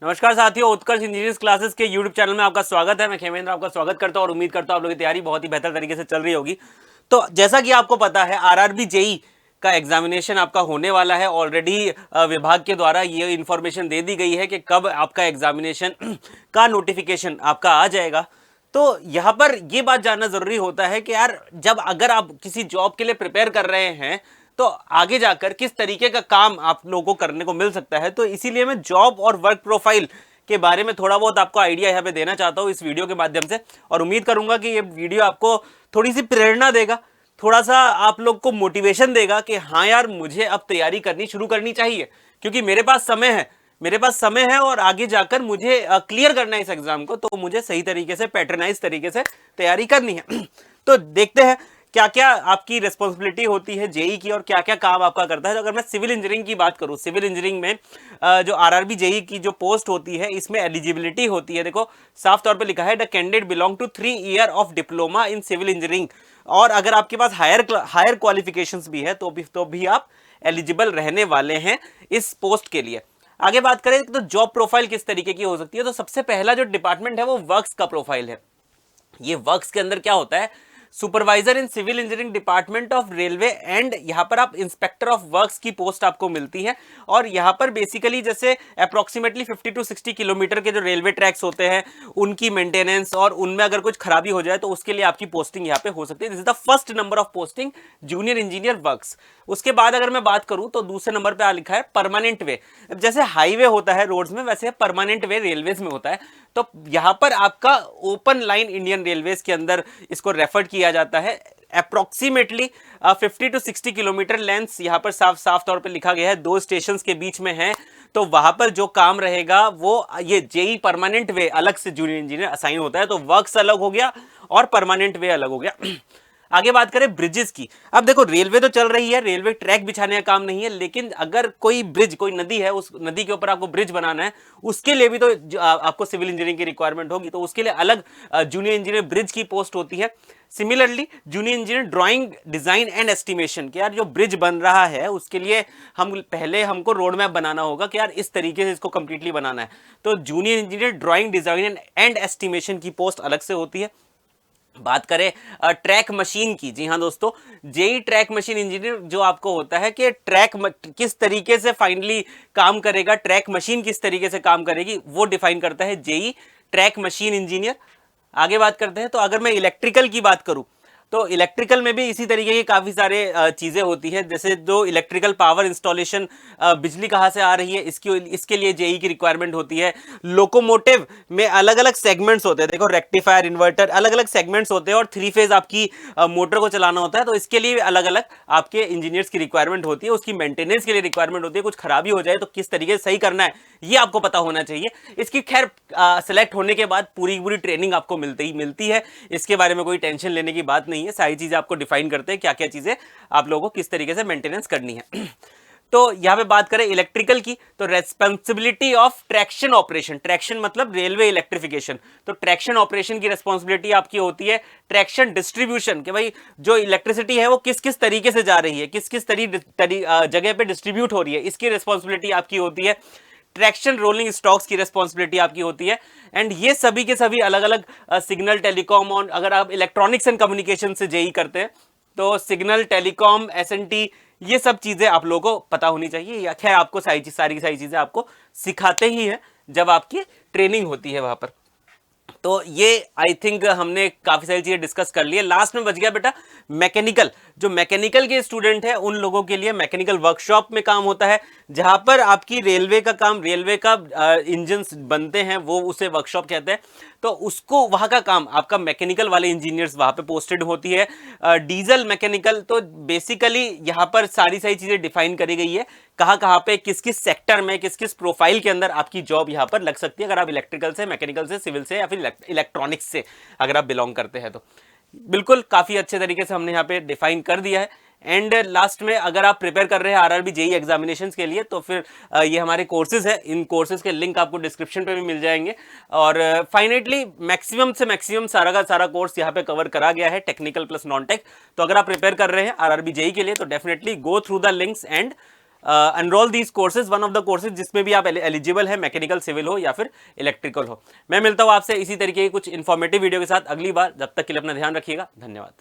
नमस्कार साथियों, उत्कर्ष engineering classes के यूट्यूब चैनल में आपका स्वागत है। मैं खेमेंद्र आपका स्वागत करता हूं और उम्मीद करता हूं आप लोगों की तैयारी बहुत ही बेहतर तरीके से चल रही होगी। तो जैसा कि आपको पता है, आरआरबी जेई का एग्जामिनेशन आपका होने वाला है। ऑलरेडी विभाग के द्वारा ये इंफॉर्मेशन दे दी गई है कि कब आपका एग्जामिनेशन का नोटिफिकेशन आपका आ जाएगा। तो यहाँ पर ये बात जानना जरूरी होता है कि यार, जब अगर आप किसी जॉब के लिए प्रिपेयर कर रहे हैं तो आगे जाकर किस तरीके का काम आप लोगों को करने को मिल सकता है। तो इसीलिए मैं जॉब और वर्क प्रोफाइल के बारे में थोड़ा बहुत आपको आइडिया यहाँ पे देना चाहता हूँ इस वीडियो के माध्यम से, और उम्मीद करूंगा कि ये वीडियो आपको थोड़ी सी प्रेरणा देगा, थोड़ा सा आप लोग को मोटिवेशन देगा कि हाँ यार, मुझे अब तैयारी करनी शुरू करनी चाहिए, क्योंकि मेरे पास समय है और आगे जाकर मुझे क्लियर करना है इस एग्जाम को। तो मुझे सही तरीके से, पैटर्नाइज तरीके से तैयारी करनी है। तो देखते हैं क्या क्या आपकी रिस्पॉन्सिबिलिटी होती है जेई की और क्या क्या काम आपका करता है। तो अगर मैं सिविल इंजीनियरिंग की बात करूं, सिविल इंजीनियरिंग में जो आरआरबी जेई की जो पोस्ट होती है, इसमें एलिजिबिलिटी होती है। देखो, साफ तौर पे लिखा है the candidate belong to 3 year of diploma in civil engineering. और अगर आपके पास हायर क्वालिफिकेशंस भी है तो भी आप एलिजिबल रहने वाले हैं इस पोस्ट के लिए। आगे बात करें तो जॉब प्रोफाइल किस तरीके की हो सकती है। तो सबसे पहला जो डिपार्टमेंट है वो वर्क्स का प्रोफाइल है। ये वर्क्स के अंदर क्या होता है, supervisor in civil engineering department of railway and यहां पर आप इंस्पेक्टर ऑफ वर्क्स की पोस्ट आपको मिलती है। और यहां पर बेसिकली जैसे अप्रोक्सीमेटली 50 टू 60 किलोमीटर के जो रेलवे ट्रैक्स होते हैं उनकी मेंटेनेंस, और उनमें अगर कुछ खराबी हो जाए तो उसके लिए आपकी पोस्टिंग यहां पे हो सकती है। This is the first number of posting, junior engineer works. उसके बाद अगर मैं बात करूं तो दूसरे नंबर पे लिखा है परमानेंट वे। जैसे हाईवे होता है रोड्स में, वैसे परमानेंट वे रेलवेज में होता है। तो यहां पर आपका ओपन लाइन इंडियन रेलवेज के अंदर इसको रेफर किया जाता है। अप्रोक्सीमेटली 50 टू 60 किलोमीटर लेंथ यहां पर साफ साफ तौर पे लिखा गया है, 2 स्टेशन के बीच में है। तो वहां पर जो काम रहेगा वो ये जेई परमानेंट वे अलग से जूनियर इंजीनियर असाइन होता है। तो वर्क्स अलग हो गया और परमानेंट वे अलग हो गया। आगे बात करें ब्रिजेस की। अब देखो, रेलवे तो चल रही है, रेलवे ट्रैक बिछाने का काम नहीं है, लेकिन अगर कोई ब्रिज, कोई नदी है, उस नदी के ऊपर आपको ब्रिज बनाना है, उसके लिए भी तो आपको सिविल इंजीनियरिंग की रिक्वायरमेंट होगी। तो उसके लिए अलग जूनियर इंजीनियर ब्रिज की पोस्ट होती है। Similarly junior engineer drawing design and estimation, कि यार जो ब्रिज बन रहा है उसके लिए हमको रोड मैप बनाना होगा कि यार इस तरीके से इसको कंप्लीटली बनाना है। तो junior engineer drawing design and estimation की पोस्ट अलग से होती है। बात करें ट्रैक मशीन की, जी हाँ दोस्तों, जेई ट्रैक मशीन इंजीनियर जो आपको होता है कि किस तरीके से फाइनली काम करेगा, ट्रैक मशीन किस तरीके से काम करेगी, वो डिफाइन करता है जेई ट्रैक मशीन इंजीनियर। आगे बात करते हैं तो अगर मैं इलेक्ट्रिकल की बात करूं तो इलेक्ट्रिकल में भी इसी तरीके की काफी सारे चीजें होती है। जैसे जो इलेक्ट्रिकल पावर इंस्टॉलेशन, बिजली कहां से आ रही है, इसके लिए जेई की रिक्वायरमेंट होती है। लोकोमोटिव में अलग अलग सेगमेंट्स होते हैं, देखो रेक्टिफायर, इन्वर्टर, अलग अलग सेगमेंट्स होते हैं, और 3 फेज आपकी मोटर को चलाना होता है। तो इसके लिए अलग अलग आपके इंजीनियर्स की रिक्वायरमेंट होती है, उसकी मेंटेनेंस के लिए रिक्वायरमेंट होती है। कुछ खराबी हो जाए तो किस तरीके से सही करना है ये आपको पता होना चाहिए। इसकी खैर सेलेक्ट होने के बाद पूरी पूरी ट्रेनिंग आपको मिलती है। इसके बारे में कोई टेंशन लेने की बात नहीं है, सारी चीजें आपको डिफाइन करते हैं क्या क्या चीजें आप लोगों को किस तरीके से मेंटेनेंस करनी है। तो यहां पे बात करें इलेक्ट्रिकल की तो responsibility of traction operation, traction मतलब रेलवे इलेक्ट्रिफिकेशन। तो ट्रैक्शन ऑपरेशन की रेस्पॉन्सिबिलिटी आपकी होती है। ट्रैक्शन डिस्ट्रीब्यूशन, कि भाई जो इलेक्ट्रिसिटी है वो किस किस तरीके से जा रही है, किस किस जगह पे डिस्ट्रीब्यूट हो रही है, इसकी रेस्पॉन्सिबिलिटी आपकी होती है। ट्रैक्शन रोलिंग स्टॉक्स की रेस्पॉन्सिबिलिटी आपकी होती है। एंड ये सभी के सभी अलग अलग सिग्नल, टेलीकॉम, और अगर आप इलेक्ट्रॉनिक्स एंड कम्युनिकेशन से जेई करते हैं तो सिग्नल, टेलीकॉम, एसएनटी, ये सब चीजें आप लोगों को पता होनी चाहिए। या खैर आपको सारी चीजें आपको सिखाते ही हैं जब आपकी ट्रेनिंग होती है वहां पर। तो ये आई थिंक हमने काफी सारी चीजें डिस्कस कर ली है। लास्ट में बच गया बेटा मैकेनिकल। जो मैकेनिकल के स्टूडेंट है उन लोगों के लिए मैकेनिकल वर्कशॉप में काम होता है, जहां पर आपकी रेलवे का काम, रेलवे का इंजन बनते हैं वो उसे वर्कशॉप कहते हैं। तो उसको वहां का काम आपका मैकेनिकल वाले इंजीनियर्स वहां पे पोस्टेड होती है। डीजल मैकेनिकल, तो बेसिकली यहां पर सारी चीजें डिफाइन करी गई है, कहां पे किस किस सेक्टर में, किस किस प्रोफाइल के अंदर आपकी जॉब यहां पर लग सकती है, अगर आप इलेक्ट्रिकल से, मैकेनिकल से, सिविल से, या फिर इलेक्ट्रॉनिक्स से अगर आप बिलोंग करते हैं। तो बिल्कुल काफी अच्छे तरीके से हमने यहाँ पे डिफाइन कर दिया है। एंड लास्ट में अगर आप प्रिपेयर कर रहे हैं आरआरबी जेई एग्जामिनेशंस के लिए तो फिर ये हमारे कोर्सेज है, इन कोर्सेज के लिंक आपको डिस्क्रिप्शन पे भी मिल जाएंगे। और फाइनली मैक्सिमम से मैक्सिमम सारा का सारा कोर्स यहाँ पे कवर करा गया है, टेक्निकल प्लस नॉन टेक। तो अगर आप प्रिपेयर कर रहे हैं आरआरबी जेई के लिए तो definitely go through the links and enrol these courses, one of the courses जिसमें भी आप एलिजिबल है, मैकेनिकल, सिविल हो या फिर इलेक्ट्रिकल हो। मैं मिलता हूं आपसे इसी तरीके की कुछ इन्फॉर्मेटिव वीडियो के साथ अगली बार। जब तक के लिए अपना ध्यान रखिएगा। धन्यवाद।